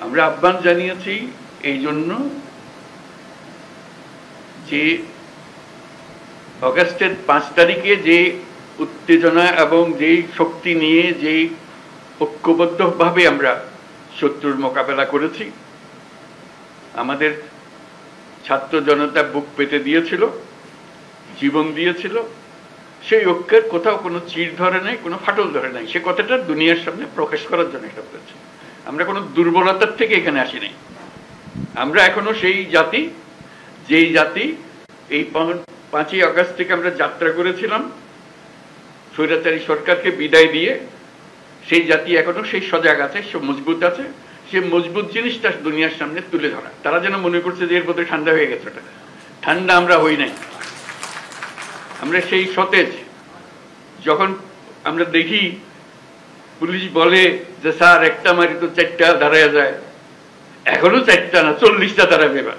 আমরা আহ্বান জানিয়েছি এই জন্য যে অগাস্টের 5 তারিখে যে উত্তেজনা এবং যেই শক্তি নিয়ে যেই ঐক্যবদ্ধভাবে আমরা শত্রুর মোকাবেলা করেছি, আমাদের ছাত্র জনতা বুক পেতে দিয়েছিল, জীবন দিয়েছিল, সেই ঐক্যের কোথাও কোনো চির ধরে নাই, কোনো ফাটল ধরে নাই। সে কথাটা দুনিয়ার সামনে প্রকাশ করার জন্য এটা করেছি। আমরা কোনো দুর্বলতার থেকে এখানে আসি নাই। আমরা এখনো সেই জাতি, যেই জাতি এই 5ই আগস্ট থেকে আমরা যাত্রা করেছিলাম স্বৈরাচারী সরকারকে বিদায় দিয়ে, সেই জাতি এখনো সেই সজাগ আছে, সে মজবুত আছে। সে মজবুত জিনিসটা দুনিয়ার সামনে তুলে ধরা। তারা যেন মনে করছে যে এর মধ্যে ঠান্ডা হয়ে গেছে। ওটা ঠান্ডা আমরা হই নাই। আমরা সেই সতেজ। যখন আমরা দেখি পুলিশ বলে যে স্যার একটা মারি তো 4টা দাঁড়ায় যায়, এখনো 4টা না 40টা দাঁড়াবে এবার।